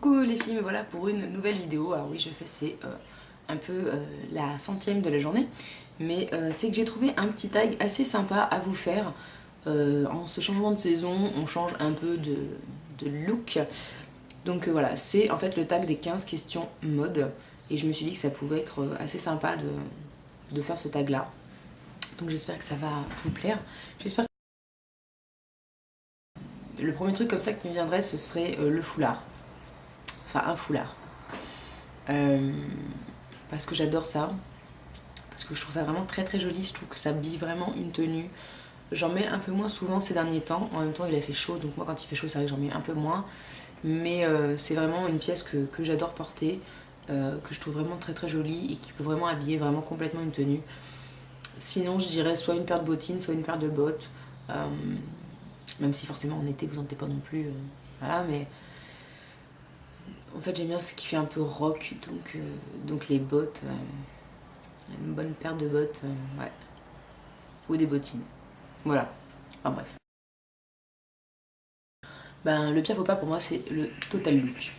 Coucou les filles, me voilà pour une nouvelle vidéo. Alors oui, je sais, c'est un peu la centième de la journée, mais c'est que j'ai trouvé un petit tag assez sympa à vous faire. En ce changement de saison, on change un peu de look. Donc voilà, c'est en fait le tag des 15 questions mode. Et je me suis dit que ça pouvait être assez sympa de faire ce tag là. Donc j'espère que ça va vous plaire. J'espère que le premier truc comme ça qui me viendrait, ce serait le foulard. Enfin un foulard. Parce que j'adore ça. Parce que je trouve ça vraiment très très joli. Je trouve que ça habille vraiment une tenue. J'en mets un peu moins souvent ces derniers temps. En même temps, il a fait chaud, donc moi quand il fait chaud, c'est vrai que j'en mets un peu moins. Mais c'est vraiment une pièce que j'adore porter, que je trouve vraiment très très jolie et qui peut vraiment habiller vraiment complètement une tenue. Sinon, je dirais soit une paire de bottines, soit une paire de bottes. Même si forcément en été, vous en êtes pas non plus. Voilà, mais en fait, j'aime bien ce qui fait un peu rock, donc les bottes. Une bonne paire de bottes, ouais. Ou des bottines. Voilà. Enfin bref. Ben, le pire faux pas pour moi, c'est le total look.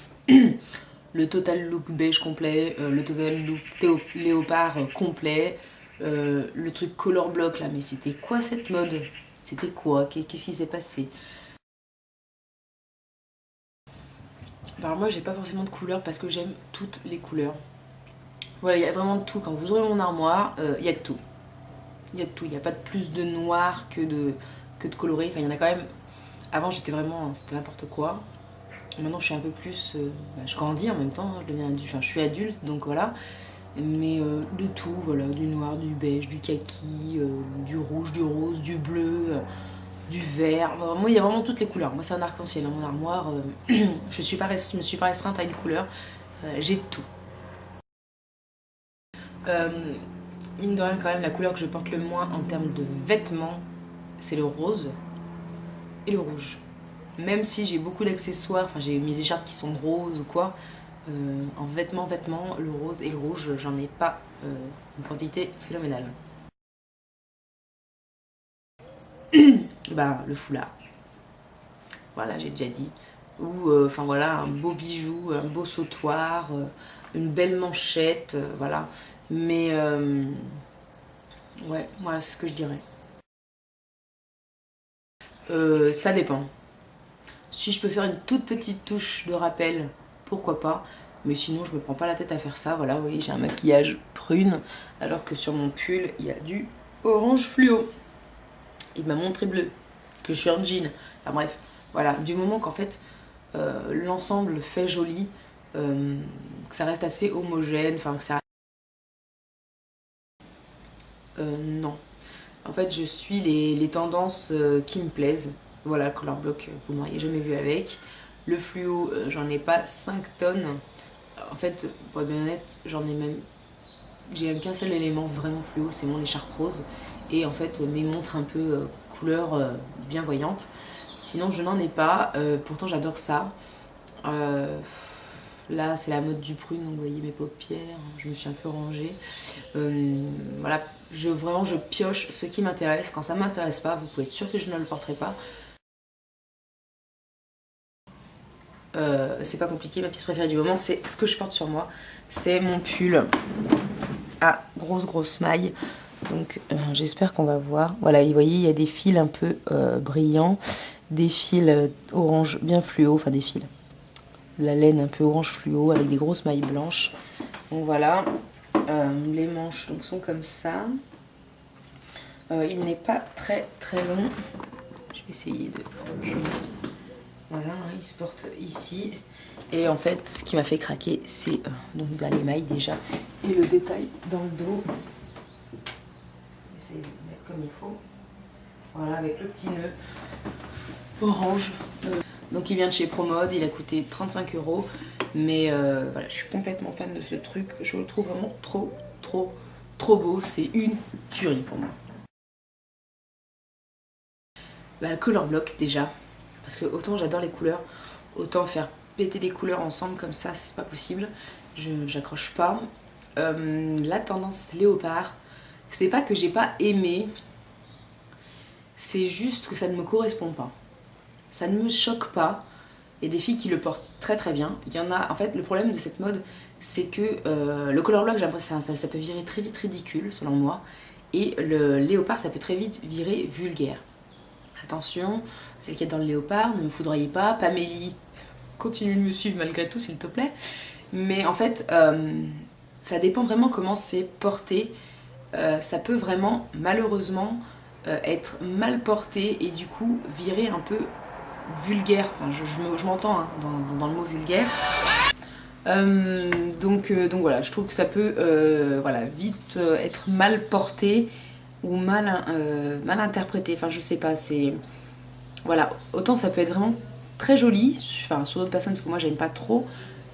Le total look beige complet, le total look léopard complet, le truc color block là, mais c'était quoi cette mode? C'était quoi? Qu'est-ce qui s'est passé? Alors moi j'ai pas forcément de couleur parce que j'aime toutes les couleurs. Voilà, il y a vraiment de tout. Quand vous ouvrez mon armoire, il y a de tout. Il y a de tout. Il n'y a pas de plus de noir que de coloré. Enfin, il y en a quand même. Avant j'étais vraiment, c'était n'importe quoi. Maintenant je suis un peu plus, je grandis en même temps, hein, je deviens adulte, enfin je suis adulte donc voilà. Mais de tout, voilà, du noir, du beige, du kaki, du rouge, du rose, du bleu, du vert. Moi il y a vraiment toutes les couleurs. Moi c'est un arc-en-ciel dans mon armoire. Je me suis pas restreinte à une couleur. J'ai tout. Mine de rien quand même la couleur que je porte le moins en termes de vêtements, c'est le rose et le rouge. Même si j'ai beaucoup d'accessoires, enfin j'ai mes écharpes qui sont roses ou quoi, en vêtements, le rose et le rouge, j'en ai pas une quantité phénoménale. Bah, le foulard, voilà, j'ai déjà dit. Ou, enfin voilà, un beau bijou, un beau sautoir, une belle manchette, voilà. Mais, ouais, voilà, c'est ce que je dirais. Ça dépend. Si je peux faire une toute petite touche de rappel, pourquoi pas. Mais sinon, je me prends pas la tête à faire ça. Voilà, vous voyez, j'ai un maquillage prune, alors que sur mon pull, il y a du orange fluo. Il m'a montré bleu, que je suis en jean. Enfin bref, voilà, du moment qu'en fait, l'ensemble fait joli, que ça reste assez homogène, enfin que ça... non. En fait, je suis les tendances qui me plaisent. Voilà, le color block, vous ne m'auriez jamais vu avec. Le fluo, j'en ai pas 5 tonnes. En fait, pour être bien honnête, j'ai même qu'un seul élément vraiment fluo, c'est mon écharpe rose. Et en fait, mes montres un peu couleur bien voyante. Sinon, je n'en ai pas. Pourtant, j'adore ça. Là, c'est la mode du prune, donc vous voyez mes paupières. Je me suis un peu rangée. Voilà, vraiment, je pioche ce qui m'intéresse. Quand ça m'intéresse pas, vous pouvez être sûr que je ne le porterai pas. C'est pas compliqué, ma pièce préférée du moment, c'est ce que je porte sur moi. C'est mon pull à grosse maille. Donc j'espère qu'on va voir. Voilà, vous voyez, il y a des fils un peu brillants, des fils orange bien fluo, enfin des fils. La laine un peu orange fluo avec des grosses mailles blanches. Donc voilà, les manches donc, sont comme ça. Il n'est pas très long. Je vais essayer de reculer. Voilà, il se porte ici. Et en fait, ce qui m'a fait craquer, c'est donc les mailles déjà. Et le détail dans le dos. Je vais essayer de le mettre comme il faut. Voilà, avec le petit nœud orange. Donc il vient de chez Promode, il a coûté 35 €. Mais voilà, je suis complètement fan de ce truc. Je le trouve vraiment trop beau. C'est une tuerie pour moi. Bah, le color block déjà. Parce que autant j'adore les couleurs, autant faire péter des couleurs ensemble comme ça, c'est pas possible. J'accroche pas. La tendance léopard, c'est pas que j'ai pas aimé, c'est juste que ça ne me correspond pas. Ça ne me choque pas, et des filles qui le portent très très bien. Il y en a, en fait, le problème de cette mode, c'est que le color block, j'ai l'impression que ça peut virer très vite ridicule, selon moi, et le léopard, ça peut très vite virer vulgaire. Attention, c'est le cas dans le léopard, ne me foudroyez pas. Pamélie, continue de me suivre malgré tout, s'il te plaît. Mais en fait, ça dépend vraiment comment c'est porté. Ça peut vraiment, malheureusement, être mal porté et du coup virer un peu vulgaire. Enfin, je m'entends hein, dans le mot vulgaire. Donc voilà, je trouve que ça peut voilà, vite être mal porté ou mal interprété. Enfin, je sais pas, c'est. Voilà, autant ça peut être vraiment très joli, enfin, sur d'autres personnes, parce que moi j'aime pas trop,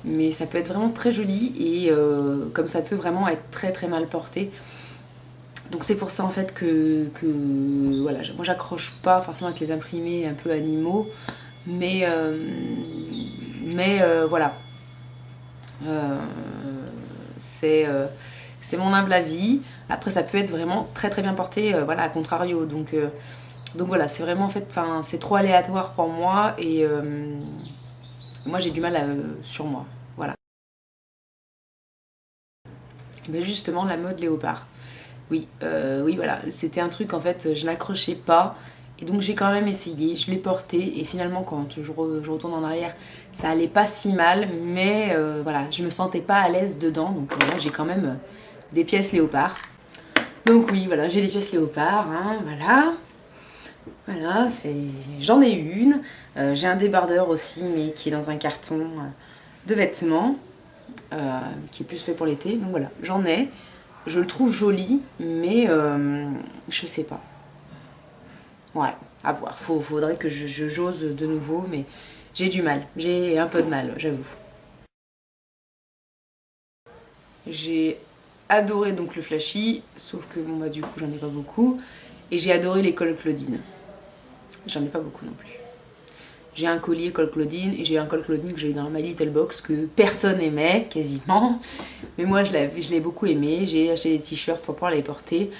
mais ça peut être vraiment très joli et comme ça peut vraiment être très très mal porté. Donc c'est pour ça en fait que voilà, moi j'accroche pas forcément avec les imprimés un peu animaux, mais voilà. C'est mon humble avis. Après ça peut être vraiment très très bien porté, voilà, à contrario. Donc voilà, c'est vraiment en fait, c'est trop aléatoire pour moi et moi j'ai du mal sur moi. Voilà. Mais justement la mode léopard. Oui, oui voilà, c'était un truc en fait, je n'accrochais pas. Et donc j'ai quand même essayé, je l'ai porté et finalement quand je retourne en arrière, ça allait pas si mal, mais voilà, je me sentais pas à l'aise dedans, donc voilà, j'ai quand même des pièces léopard. Donc oui, voilà, j'ai des pièces léopard, hein, voilà. Voilà, j'en ai une. J'ai un débardeur aussi, mais qui est dans un carton de vêtements, qui est plus fait pour l'été, donc voilà, j'en ai. Je le trouve joli, mais je sais pas. Ouais, à voir. Faudrait que j'ose de nouveau, mais j'ai du mal. J'ai un peu de mal, j'avoue. J'ai adoré donc le flashy, sauf que bon bah du coup j'en ai pas beaucoup. Et j'ai adoré les cols Claudine. J'en ai pas beaucoup non plus. J'ai un collier col Claudine et j'ai un col Claudine que j'ai eu dans ma Little Box que personne aimait, quasiment. Mais moi je l'ai beaucoup aimé. J'ai acheté des t-shirts pour pouvoir les porter.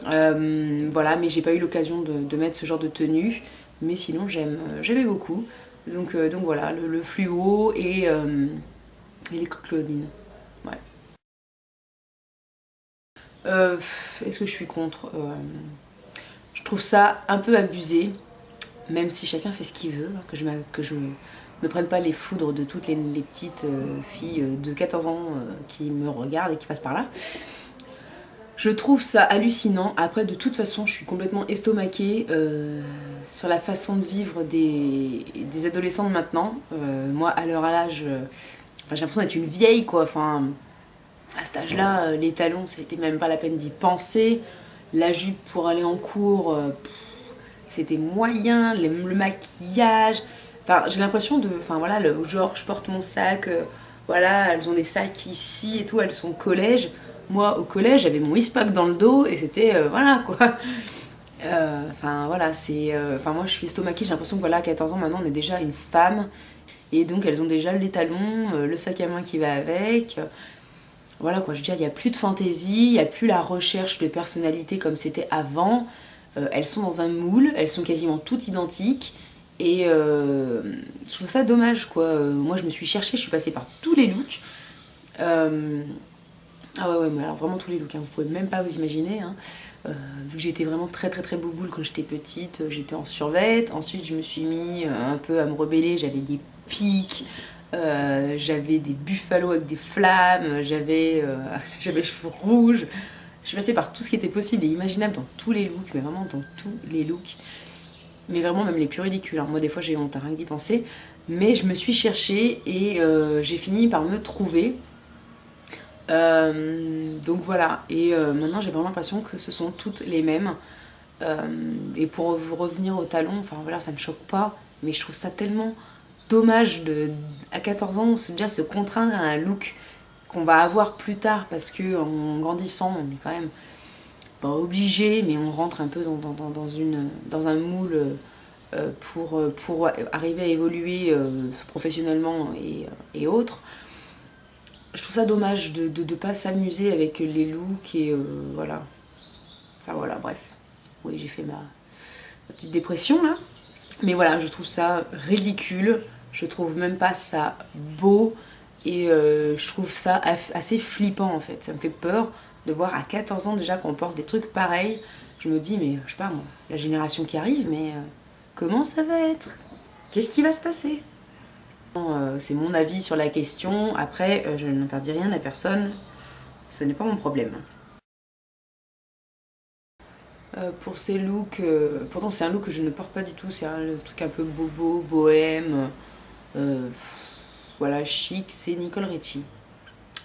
Voilà, mais j'ai pas eu l'occasion de mettre ce genre de tenue. Mais sinon j'aimais beaucoup. Donc voilà, le fluo et les cols Claudine. Ouais. Est-ce que je suis contre Je trouve ça un peu abusé. Même si chacun fait ce qu'il veut, hein, que je me prenne pas les foudres de toutes les petites filles de 14 ans qui me regardent et qui passent par là. Je trouve ça hallucinant. Après, de toute façon, je suis complètement estomaquée sur la façon de vivre des adolescents de maintenant. Moi, à leur âge, j'ai l'impression d'être une vieille, quoi. Enfin, à cet âge-là, les talons, ça n'était même pas la peine d'y penser. La jupe pour aller en cours, c'était moyen, le maquillage. Enfin, j'ai l'impression de. Enfin, voilà, genre, je porte mon sac, voilà, elles ont des sacs ici et tout, elles sont au collège. Moi, au collège, j'avais mon Eastpak dans le dos et c'était. Voilà, quoi. Enfin, voilà, c'est. Enfin, moi, je suis estomaquée, j'ai l'impression que, voilà, à 14 ans, maintenant, on est déjà une femme. Et donc, elles ont déjà les talons, le sac à main qui va avec. Voilà, quoi, je veux dire, il n'y a plus de fantaisie, il n'y a plus la recherche de personnalité comme c'était avant. Elles sont dans un moule, elles sont quasiment toutes identiques et je trouve ça dommage quoi. Moi je me suis cherchée, je suis passée par tous les looks. Ah ouais, mais alors vraiment tous les looks, hein, vous pouvez même pas vous imaginer. Hein. Vu que j'étais vraiment très très très bouboule quand j'étais petite, j'étais en survêt. Ensuite je me suis mis un peu à me rebeller, j'avais des pics. J'avais des buffalos avec des flammes, j'avais les cheveux rouges. Je suis passée par tout ce qui était possible et imaginable dans tous les looks, mais vraiment dans tous les looks. Mais vraiment même les plus ridicules. Hein. Moi des fois j'ai honte, rien que d'y penser. Mais je me suis cherchée et j'ai fini par me trouver. Donc voilà. Et maintenant j'ai vraiment l'impression que ce sont toutes les mêmes. Et pour revenir au talon, enfin voilà, ça me choque pas. Mais je trouve ça tellement dommage à 14 ans déjà se contraindre à un look qu'on va avoir plus tard parce que en grandissant on est quand même pas obligé mais on rentre un peu dans un moule pour arriver à évoluer professionnellement et autres. Je trouve ça dommage de pas s'amuser avec les looks et voilà. Enfin voilà, bref. Oui, j'ai fait ma petite dépression là. Mais voilà, je trouve ça ridicule. Je trouve même pas ça beau et je trouve ça assez flippant en fait. Ça me fait peur de voir à 14 ans déjà qu'on porte des trucs pareils. Je me dis mais je sais pas moi, la génération qui arrive mais comment ça va être? Qu'est-ce qui va se passer? C'est mon avis sur la question. Après je n'interdis rien à personne. Ce n'est pas mon problème. Pour ces looks, pourtant c'est un look que je ne porte pas du tout, c'est un truc un peu bobo, bohème, voilà, chic, c'est Nicole Richie.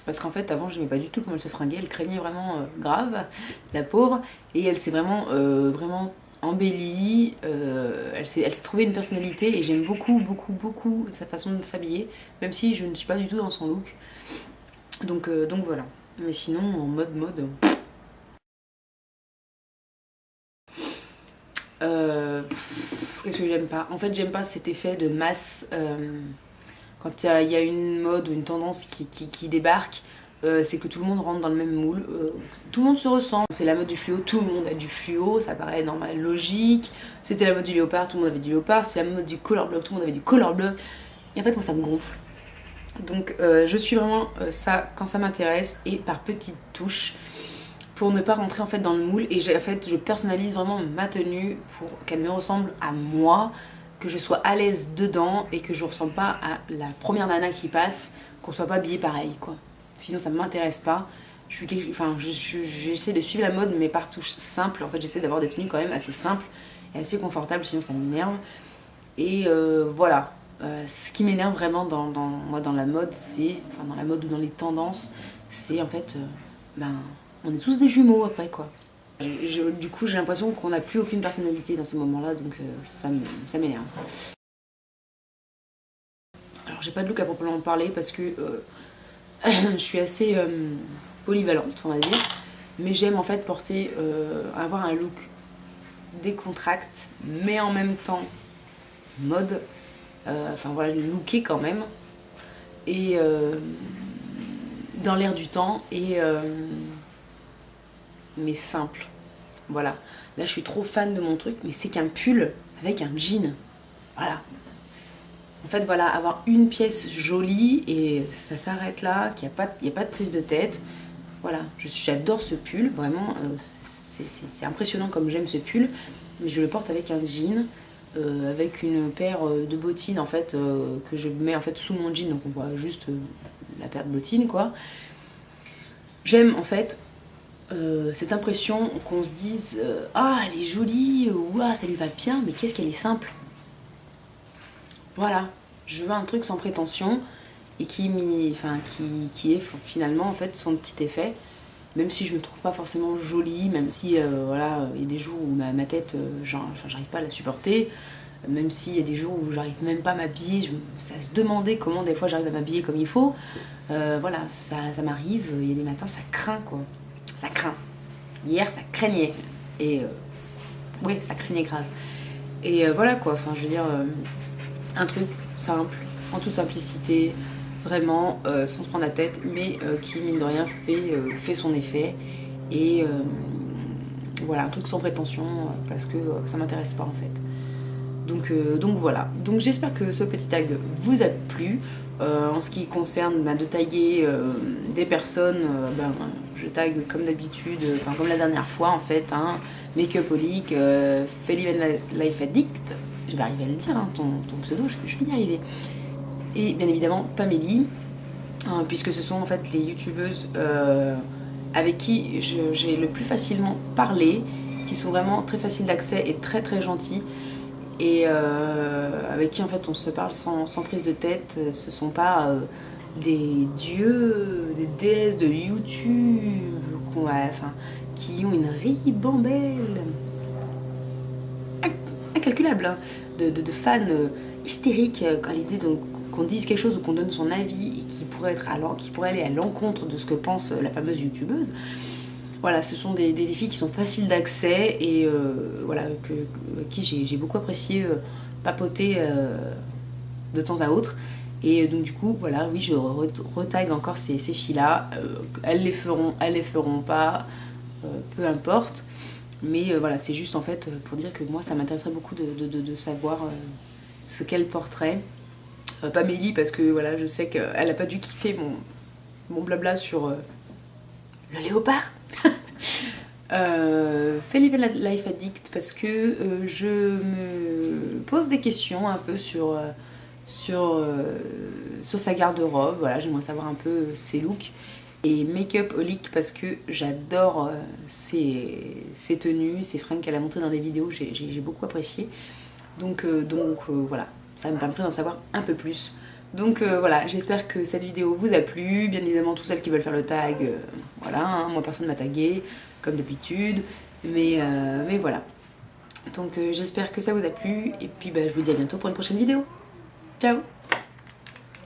Parce qu'en fait avant j'aimais pas du tout comment elle se fringuait, elle craignait vraiment grave, la pauvre, et elle s'est vraiment embellie, elle s'est trouvée une personnalité et j'aime beaucoup sa façon de s'habiller, même si je ne suis pas du tout dans son look. Donc voilà. Mais sinon en mode. Qu'est-ce que j'aime pas? En fait, j'aime pas cet effet de masse. Quand il y a une mode ou une tendance qui débarque, c'est que tout le monde rentre dans le même moule. Tout le monde se ressent. C'est la mode du fluo, tout le monde a du fluo, ça paraît normal, logique. C'était la mode du léopard, tout le monde avait du léopard. C'est la mode du color block, tout le monde avait du color block. Et en fait, moi, ça me gonfle. Donc, je suis vraiment ça quand ça m'intéresse et par petites touches, pour ne pas rentrer en fait dans le moule, et en fait je personnalise vraiment ma tenue pour qu'elle me ressemble à moi, que je sois à l'aise dedans et que je ressemble pas à la première nana qui passe, qu'on soit pas habillé pareil quoi. Sinon ça m'intéresse pas. J'essaie de suivre la mode mais par touches simples. En fait j'essaie d'avoir des tenues quand même assez simples et assez confortables, sinon ça m'énerve. Et voilà. Ce qui m'énerve vraiment moi dans la mode, c'est, enfin dans la mode ou dans les tendances, c'est en fait on est tous des jumeaux après quoi. Du coup j'ai l'impression qu'on n'a plus aucune personnalité dans ces moments-là, donc ça m'énerve. Alors j'ai pas de look à proprement parler parce que je suis assez polyvalente on va dire, mais j'aime en fait avoir un look décontracté mais en même temps mode, enfin voilà, looké quand même, et dans l'air du temps, et mais simple. Voilà. Là, je suis trop fan de mon truc, mais c'est qu'un pull avec un jean. Voilà. En fait, voilà, avoir une pièce jolie et ça s'arrête là, qu'il n'y a pas de prise de tête. Voilà. J'adore ce pull, vraiment. C'est impressionnant comme j'aime ce pull, mais je le porte avec un jean, avec une paire de bottines en fait, que je mets en fait sous mon jean, donc on voit juste la paire de bottines quoi. J'aime en fait cette impression qu'on se dise ah elle est jolie, ou ah ça lui va bien, mais qu'est-ce qu'elle est simple. Voilà, je veux un truc sans prétention et qui est finalement en fait son petit effet, même si je ne trouve pas forcément jolie, même si voilà, il y a des jours où ma tête j'arrive pas à la supporter, même s'il y a des jours où j'arrive même pas à m'habiller, ça se demandait comment des fois j'arrive à m'habiller comme il faut. Voilà, ça m'arrive, il y a des matins ça craint quoi. Ça craint. Hier, ça craignait. Et ouais, ça craignait grave. Et voilà quoi, enfin je veux dire, un truc simple, en toute simplicité, vraiment, sans se prendre la tête, mais qui, mine de rien, fait son effet. Et voilà, un truc sans prétention, parce que ça m'intéresse pas en fait. Donc voilà. Donc j'espère que ce petit tag vous a plu. En ce qui concerne de taguer des personnes, je tag comme d'habitude, comme la dernière fois en fait, hein, Makeupaholic, Feliven Life Addict, je vais arriver à le dire, hein, ton pseudo, je vais y arriver. Et bien évidemment Pamélie, puisque ce sont en fait les youtubeuses avec qui j'ai le plus facilement parlé, qui sont vraiment très faciles d'accès et très très gentilles. Et avec qui en fait on se parle sans prise de tête. Ce sont pas des dieux, des déesses de YouTube qui ont une ribambelle incalculable hein, de fans hystériques à l'idée qu'on dise quelque chose ou qu'on donne son avis et qui pourrait aller à l'encontre de ce que pense la fameuse youtubeuse. Voilà, ce sont des défis qui sont faciles d'accès et voilà, qui j'ai beaucoup apprécié papoter de temps à autre. Et donc du coup, voilà, oui, je retag encore ces filles-là. Elles les feront pas, peu importe. Mais voilà, c'est juste en fait pour dire que moi, ça m'intéresserait beaucoup de savoir ce qu'elles porteraient. Pas Mélie parce que voilà, je sais qu'elle a pas dû kiffer mon blabla sur le léopard. Fais Live Life Addict parce que je me pose des questions un peu sur sa garde-robe. Voilà, j'aimerais savoir un peu ses looks. Et Make-up Holic parce que j'adore ses tenues, ses fringues qu'elle a montrées dans des vidéos, j'ai beaucoup apprécié. Donc voilà, ça me permettrait d'en savoir un peu plus. Donc voilà, j'espère que cette vidéo vous a plu. Bien évidemment, tous celles qui veulent faire le tag, voilà, hein, moi personne ne m'a tagué, comme d'habitude. Mais voilà. Donc j'espère que ça vous a plu. Et puis bah, je vous dis à bientôt pour une prochaine vidéo. Ciao!